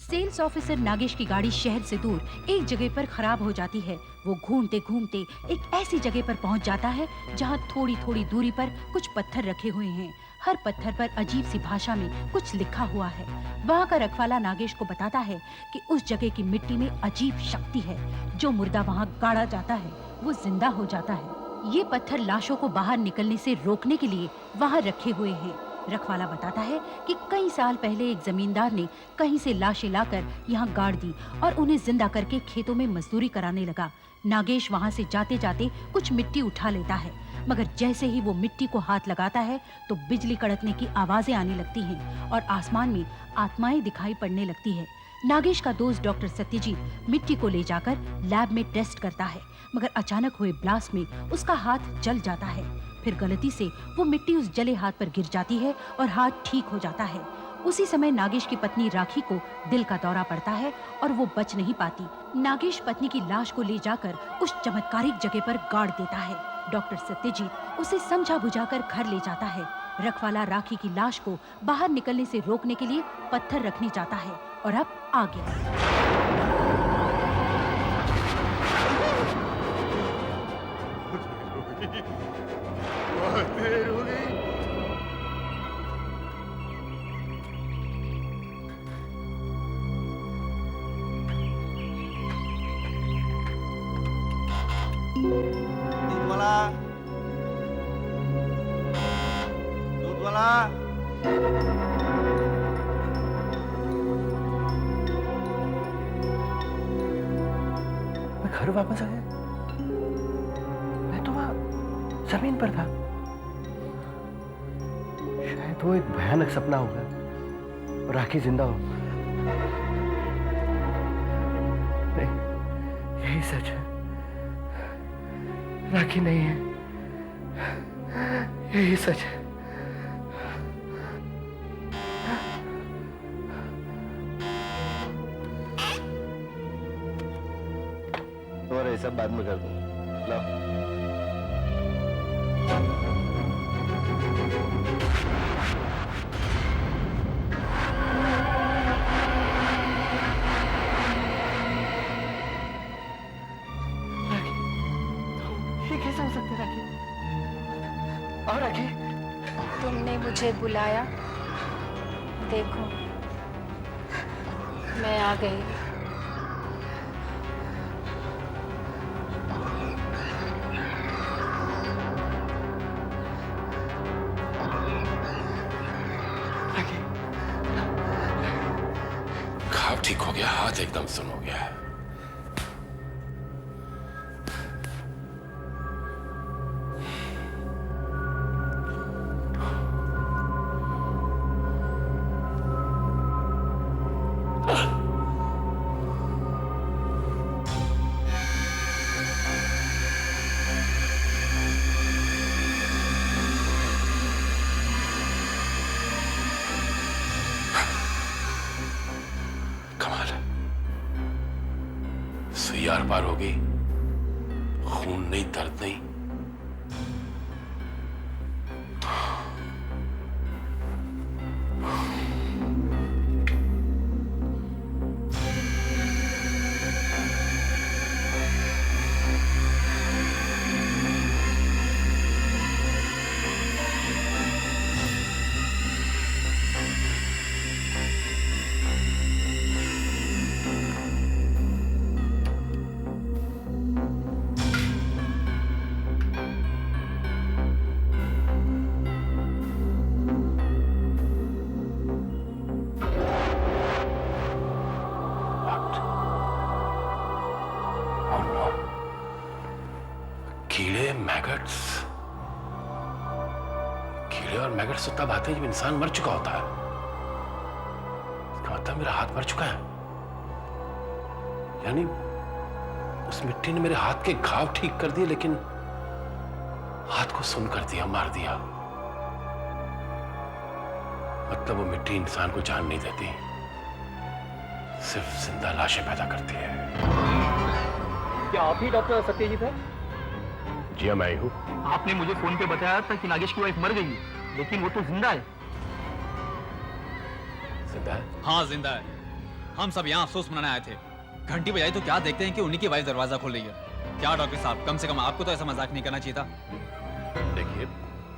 Sales officer Nagesh की गाड़ी शहर से दूर एक जगह पर खराब हो जाती है। वो घूमते घूमते एक ऐसी जगह पर पहुंच जाता है जहां थोड़ी थोड़ी दूरी पर कुछ पत्थर रखे हुए हैं। हर पत्थर पर अजीब सी भाषा में कुछ लिखा हुआ है। वहाँ का रखवाला नागेश को बताता है कि उस जगह की मिट्टी में अजीब शक्ति है। जो मुर्दा वहाँ गाड़ा जाता है वो जिंदा हो जाता है। ये पत्थर लाशों को बाहर निकलने से रोकने के लिए वहाँ रखे हुए हैं। रखवाला बताता है कि कई साल पहले एक जमींदार ने कहीं से लाशें लाकर यहाँ गाड़ दी और उन्हें जिंदा करके खेतों में मजदूरी कराने लगा। नागेश वहाँ से जाते जाते कुछ मिट्टी उठा लेता है, मगर जैसे ही वो मिट्टी को हाथ लगाता है तो बिजली कड़कने की आवाजें आने लगती हैं और आसमान में आत्माएं दिखाई पड़ने लगती है। नागेश का दोस्त डॉक्टर सत्यजीत मिट्टी को ले जाकर लैब में टेस्ट करता है, मगर अचानक हुए ब्लास्ट में उसका हाथ जल जाता है। फिर गलती से वो मिट्टी उस जले हाथ पर गिर जाती है और हाथ ठीक हो जाता है। उसी समय नागेश की पत्नी राखी को दिल का दौरा पड़ता है और वो बच नहीं पाती। नागेश पत्नी की लाश को ले जाकर उस चमत्कारिक जगह पर गाड़ देता है। डॉक्टर सत्यजीत उसे समझा बुझाकर घर ले जाता है। रखवाला राखी की लाश को बाहर निकलने से रोकने के लिए पत्थर रखने जाता है और अब आगे। बहुत देर हो गई। दूध वाला, दूध वाला। मैं घर वापस आ गया। मैं तो वहां जमीन पर था। शायद वो एक भयानक सपना होगा और राखी जिंदा हो। नहीं, यही सच है। राखी नहीं है, यही सच है। और ये सब बाद में कर दूंगा। लो। ये कैसे हो सकता है राखी? और राखी, तुमने मुझे बुलाया, देखो मैं आ गई। राखी, घाव ठीक हो गया, हाथ एकदम सुन हो गया है। कमाल है, सुई आर पार हो गई, खून नहीं, दर्द नहीं। कीड़े, मैगट्स। कीड़े और मैगट्स तो तब आते हैं जब इंसान मर चुका होता है। इसका मतलब मेरा हाथ मर चुका है, यानी उस मिट्टी ने मेरे हाथ के घाव ठीक कर दिए, लेकिन हाथ को सुन कर दिया, मार दिया। मतलब वो मिट्टी इंसान को जान नहीं देती, सिर्फ जिंदा लाशें पैदा करती है। क्या आप ही डॉक्टर सत्यजीत है? जी हाँ, मैं ही हूँ। आपने मुझे फोन पे बताया था कि नागेश की वाइफ मर गई है, लेकिन वो तो जिंदा है। जिंदा है? हाँ जिंदा है। हम सब यहाँ अफसोस मनाने आए थे। घंटी बजाई तो क्या देखते हैं कि उन्हीं की वाइफ दरवाजा खोल रही है। क्या डॉक्टर साहब, कम से कम आपको तो ऐसा मजाक नहीं करना चाहिए था। देखिए,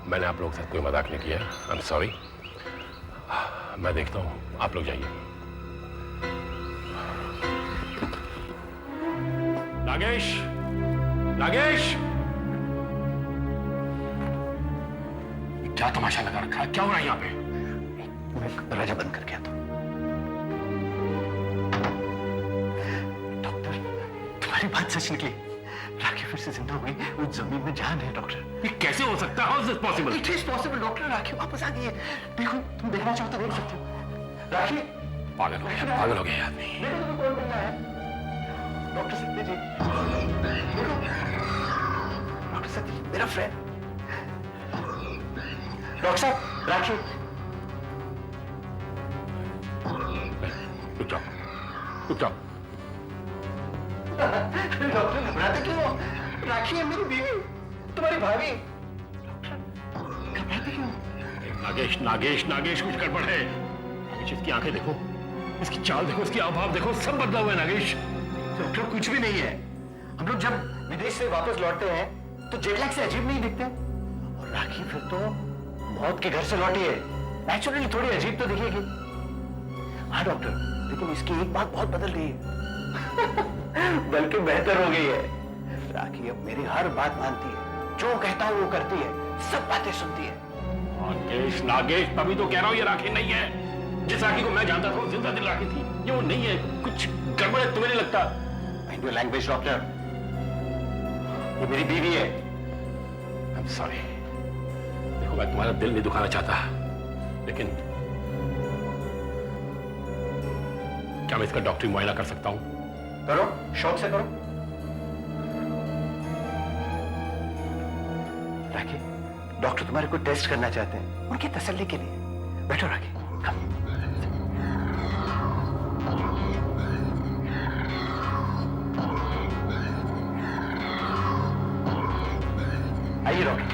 मैंने आप लोगों के साथ कोई मजाक नहीं किया। I am sorry. मैं देखता हूँ, आप लोग जाइए। नागेश, नागेश, क्या तमाशा लगा रखा है? क्या हो रहा है यहाँ पे? मैं दरवाजा बंद कर गया था। डॉक्टर, तुम्हारी बात सच निकली। राखी फिर से जिंदा हुई। उस जमीन में जान है डॉक्टर। ये कैसे हो सकता है? How is this possible? It is possible doctor. Rakhi वापस आ गई है। देखो, तुम देखना चाहो तो देख सकते हो। राखी, पागल हो गया, पागल हो गया ये आदमी। देखो तुम्हें कौन मिलना है। डॉक्टर सत्य जी, देखो, डॉक्टर सत्य, मेरा फ्रेंड। डॉक्टर साहब, राखी। रुक जाओ, रुक जाओ। डॉक्टर घबराते क्यों हो? राखी है मेरी बीवी, तुम्हारी भाभी। घबराते क्यों? नागेश, नागेश, नागेश, कुछ गड़बड़ है। नागेश, इसकी आंखें देखो, इसकी चाल देखो, इसकी हाव देखो, सब बदला हुआ है नागेश। डॉक्टर, कुछ भी नहीं है। हम लोग जब विदेश से वापस लौटते हैं तो जेट लैग से अजीब नहीं दिखते। और राखी फिर तो मौत के घर से लौटी है। नेचुरली थोड़ी अजीब तो दिखेगी। हाँ डॉक्टर, लेकिन इसकी एक बात बहुत बदल गई है। बल्कि बेहतर हो गई है। राखी अब मेरी हर बात मानती है। जो कहता हूँ वो करती है, सब बातें सुनती है। नागेश, नागेश, तभी तो कह रहा हूँ ये राखी नहीं है। जिस राखी को मैं जानता था वो जिंदा दिल राखी थी। ये वो नहीं है। कुछ गड़बड़ है, तुम्हें नहीं लगता? Mind your language doctor. ये मेरी बीवी है। I am sorry. देखो, मैं तुम्हारा दिल नहीं दुखाना चाहता, लेकिन क्या मैं इसका डॉक्टरी मुआयना कर सकता हूँ? करो, शौक से करो। राखी, डॉक्टर तुम्हारे को टेस्ट करना चाहते हैं, उनकी तसल्ली के लिए। बैठो राखी, कम। आइए डॉक्टर।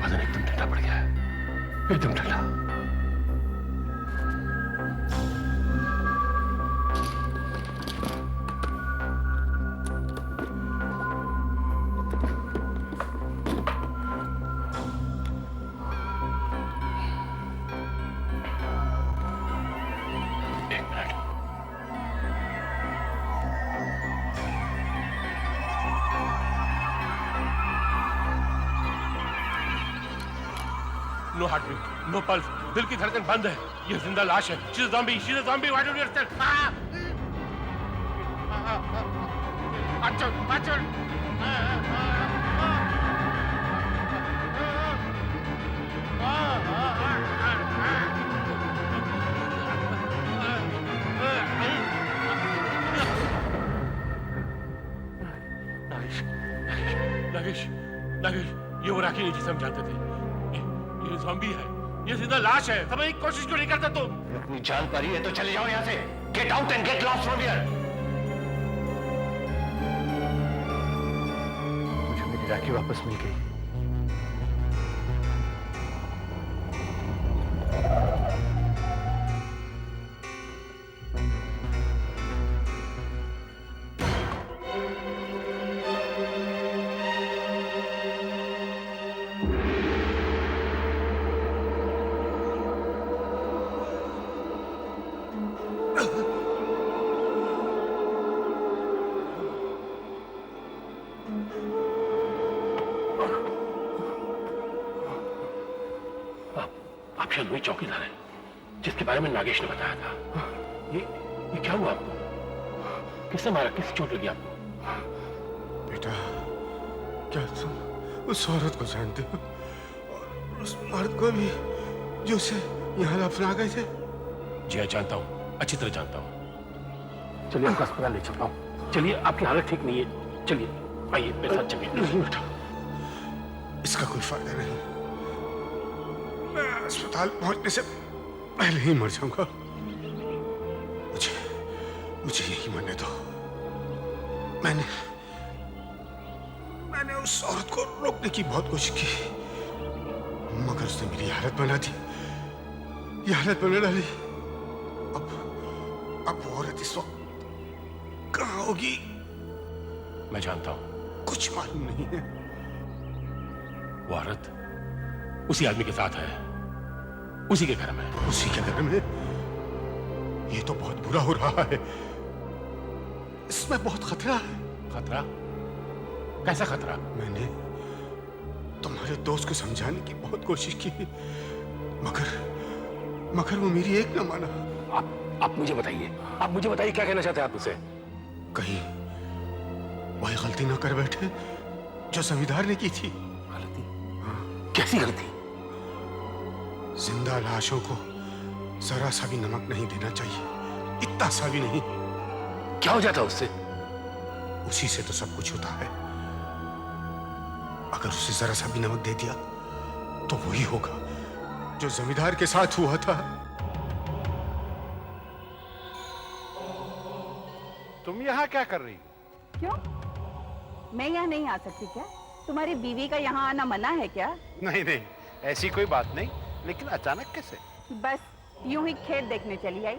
वजन एकदम ठंडा पड़ गया है, एकदम ठंडा। एक minute. No heart beat, no pulse, दिल की धड़कन बंद है। ये जिंदा लाश है। She is zombie, she is zombie, why don't you understand? Nagesh, Nagesh, ये वो राखी नहीं जिसे हम जानते थे। ये ज़ॉम्बी है, ये जिंदा लाश है। समझने की कोशिश क्यों नहीं करता तुम? अपनी जान पा रही है तो चले जाओ यहाँ से। Get out and get lost from here. मुझे मेरी राखी वापस मिल गई। आप शायद वही चौकीदार हैं जिसके बारे में नागेश ने बताया था। ये क्या हुआ आपको? किसने मारा? किस चोट लगी आपको? बेटा, क्या तुम उस औरत को जानते हो? और उस मर्द को भी जो उसे यहाँ दफना गए थे? जी हाँ, जानता हूँ, अच्छी तरह जानता हूँ। चलिए आपको अस्पताल ले चलता हूँ। चलिए, आपकी हालत ठीक नहीं है। चलिए, आइए मेरे साथ चलिए। इसका कोई फायदा नहीं। मैं अस्पताल पहुंचने से पहले ही मर जाऊंगा। मुझे मुझे यही मरने दो। मैंने उस औरत को रोकने की बहुत कोशिश की, मगर उसने मेरी हालत बना दी, ये हालत बना डाली। अब वो औरत इस वक्त कहाँ होगी मैं जानता हूं। कुछ मालूम नहीं है। वो औरत उसी आदमी के साथ है, उसी के घर में। उसी के घर में? ये तो बहुत बुरा हो रहा है। इसमें बहुत खतरा है। खतरा? कैसा खतरा? मैंने तुम्हारे दोस्त को समझाने की बहुत कोशिश की, मगर वो मेरी एक न माना। आप मुझे बताइए, क्या कहना चाहते हैं आप मुझसे? कहीं वही गलती ना कर बैठे जो जमींदार ने की थी। गलती? कैसी गलती? जिंदा लाशों को जरा सा भी नमक नहीं देना चाहिए, इतना सा भी नहीं। क्या हो जाता उससे? उसी से तो सब कुछ होता है। अगर उसे जरा सा भी नमक दे दिया तो वही होगा जो जमींदार के साथ हुआ था। तुम यहाँ क्या कर रही हो? क्यों? मैं यहाँ नहीं आ सकती क्या? तुम्हारी बीवी का यहाँ आना मना है क्या? नहीं नहीं, ऐसी कोई बात नहीं, लेकिन अचानक कैसे? बस यूं ही खेत देखने चली आई।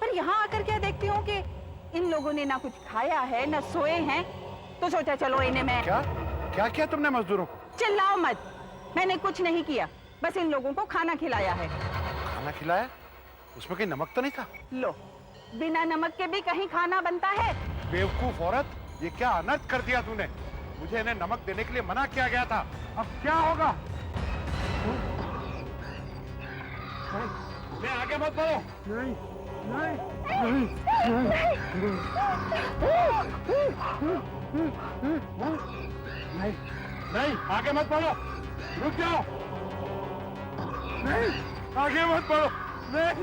पर यहाँ आकर क्या देखती हूँ कि इन लोगों ने ना कुछ खाया है ना सोए हैं, तो सोचा चलो इन्हें मैं। क्या किया तुमने मजदूरों को? चिल्लाओ मत, मैंने कुछ नहीं किया, बस इन लोगों को खाना खिलाया है। खाना खिलाया? उसमें कहीं नमक तो नहीं था? लो, बिना नमक के भी कहीं खाना बनता है? बेवकूफ औरत, ये क्या अनर्थ कर दिया तूने? मुझे इन्हें नमक देने के लिए मना किया गया था, अब क्या होगा? मैं आगे मत बढ़ो। नहीं नहीं नहीं, आगे मत बढ़ो, रुक जाओ। नहीं, आगे मत बढ़ो। नहीं,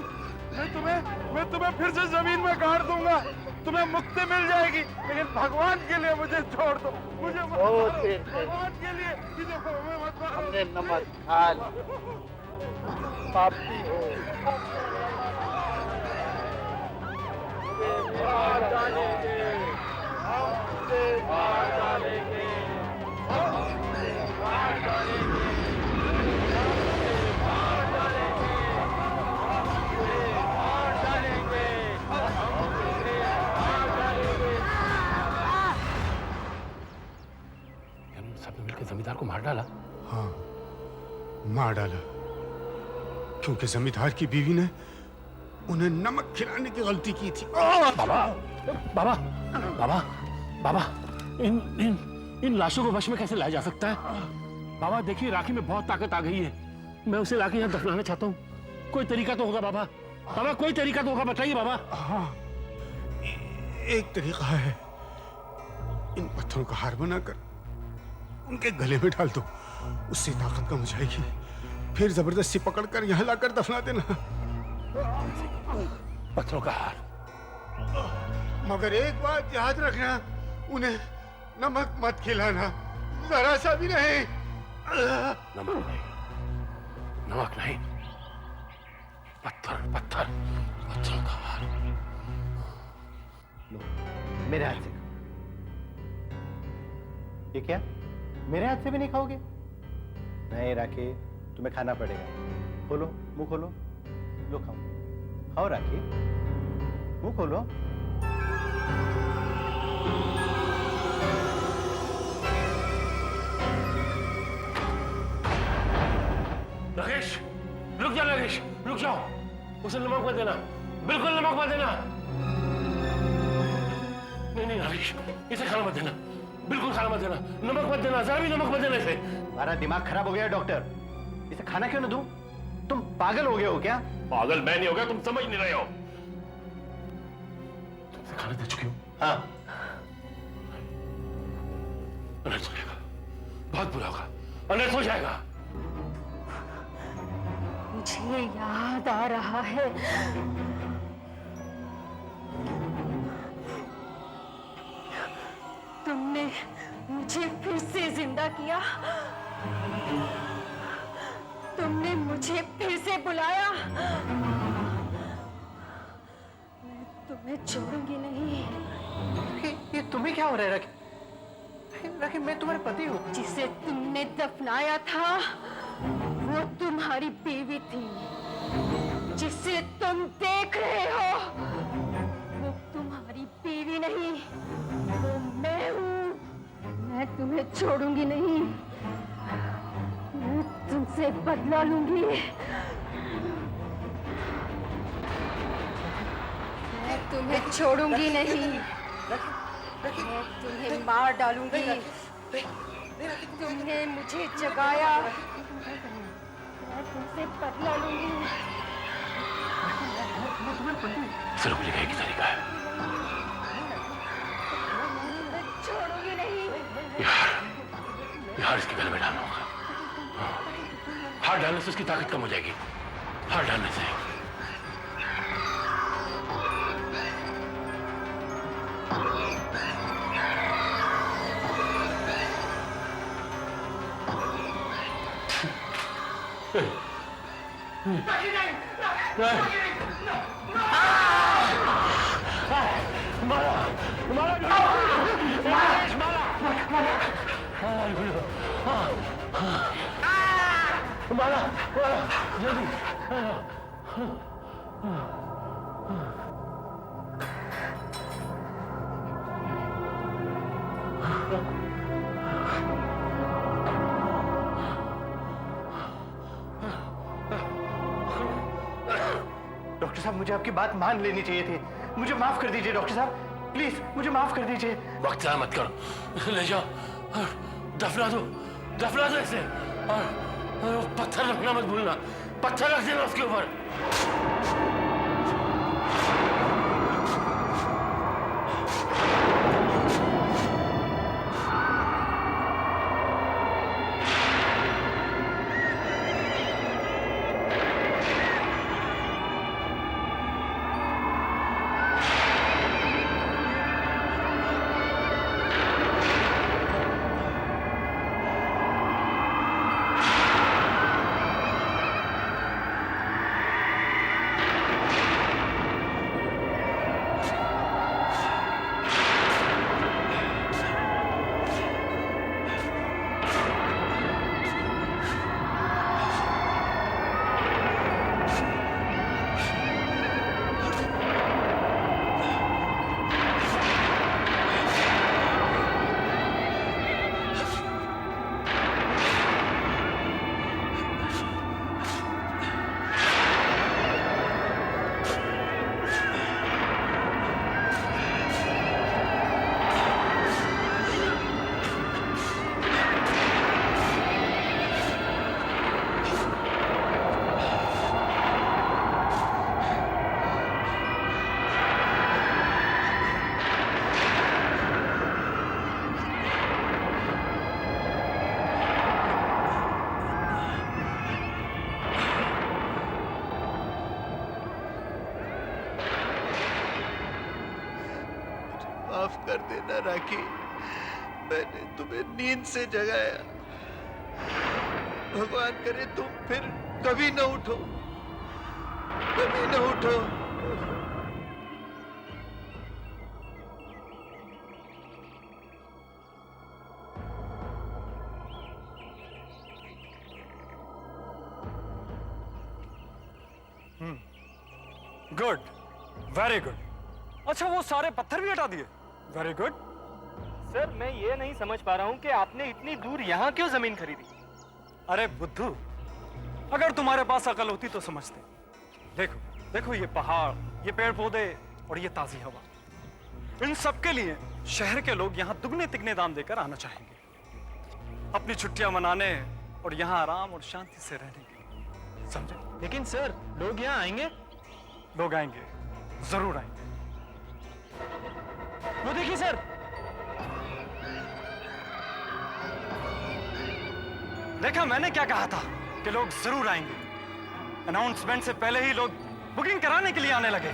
मैं तुम्हें फिर से जमीन में गाड़ दूंगा, तुम्हें मुक्ति मिल जाएगी, लेकिन भगवान के लिए मुझे छोड़ दो, मुझे भगवान के लिए मत मारो। हमने नमक खा लिया, पापी हो। मार डालेंगे, हमसे मार डालेंगे, हमसे मार डालेंगे, हमसे मार डालेंगे, हमसे मार डालेंगे, हमसे मार डालेंगे। हम सब मिलकर जमींदार को मार डाला? हाँ, मार डाला, क्योंकि जमींदार की बीवी ने उन्हें नमक खिलाने की गलती की थी। बाबा, इन लाशों को वश में कैसे लाया जा सकता है? बाबा देखिए, राखी में बहुत ताकत आ गई है, मैं उसे लाके यहाँ दफनाना चाहता हूँ। कोई तरीका तो होगा बाबा, कोई तरीका तो होगा, बताइए बाबा। हाँ, एक तरीका है, इन पत्थरों का हार बनाकर उनके गले में डाल दो, उससे ताकत कम हो जाएगी, फिर जबरदस्ती पकड़कर यहाँ लाकर दफना देना। पत्थरों का हार? मगर एक बात याद रखना, उन्हें नमक मत खिलाना, जरा सा भी नहीं। नमक नहीं, पत्थरों का हार। मेरे हाथ से। ये क्या? मेरे हाथ से भी नहीं खाओगे? नहीं राखी, तुम्हें खाना पड़ेगा। खोलो, मुंह खोलो, लो खाओ, खाओ राखी, मुंह खोलो। नगेश, रुक जा नगेश, रुक जाओ, उसे नमक मत देना, बिल्कुल नमक मत देना। नहीं नगेश, इसे खाना मत देना, बिल्कुल खाना मत देना, नमक मत देना, जरा भी नमक मत देना इसे। हमारा दिमाग खराब हो गया डॉक्टर, इसे खाना क्यों न दूं? तुम पागल हो गए हो क्या? पागल मैं नहीं हो गया, तुम समझ नहीं रहे हो। तुमसे खाना दे चुकी हूँ। हाँ। अनर्थ हो जाएगा, बहुत बुरा होगा, अनर्थ हो जाएगा। मुझे याद आ रहा है, तुमने मुझे फिर से जिंदा किया छोड़ूंगी नहीं। ये तुम्हें क्या हो रहा है राखी? राखी, मैं तुम्हारे पति हूँ। जिसे तुमने दफनाया था वो तुम्हारी बीवी थी। जिसे तुम देख रहे हो वो तुम्हारी बीवी नहीं, वो मैं हूँ। मैं तुम्हें छोड़ूंगी नहीं, मैं तुमसे बदला लूंगी। मैं तुम्हें छोड़ूंगी नहीं, मैं तुम्हें मार डालूंगी। तुमने मुझे जगाया, मैं तुमसे बदला लूंगी। सिर्फ लिखने की तरीका है। मैं छोड़ूंगी नहीं। यार इसके गले में डालना होगा। हाथ डालने से उसकी ताकत कम हो जाएगी। हाथ डालने से। डॉक्टर साहब, मुझे आपकी बात मान लेनी चाहिए थी। मुझे माफ कर दीजिए डॉक्टर साहब, प्लीज मुझे माफ कर दीजिए। वक्त ज़ाया मत करो, ले जाओ और दफना दो इसे। और पत्थर रखना मत भूलना, पत्थर रख देना उसके ऊपर। माफ कर देना राखी, मैंने तुम्हें नींद से जगाया। भगवान करे तुम फिर कभी न उठो, कभी न उठो। Good, very good. अच्छा, वो सारे पत्थर भी हटा दिए? Very good. सर, मैं ये नहीं समझ पा रहा हूँ कि आपने इतनी दूर यहाँ क्यों जमीन खरीदी? अरे बुद्धू, अगर तुम्हारे पास अकल होती तो समझते। देखो देखो, ये पहाड़, ये पेड़ पौधे और ये ताजी हवा, इन सब के लिए शहर के लोग यहाँ दुगने तिगने दाम देकर आना चाहेंगे, अपनी छुट्टियां मनाने और यहाँ आराम और शांति से रहने के लिए। समझे? लेकिन सर, लोग यहाँ आएंगे? लोग आएंगे, जरूर आएंगे। वो देखिए सर, देखा मैंने क्या कहा था कि लोग जरूर आएंगे। अनाउंसमेंट से पहले ही लोग बुकिंग कराने के लिए आने लगे।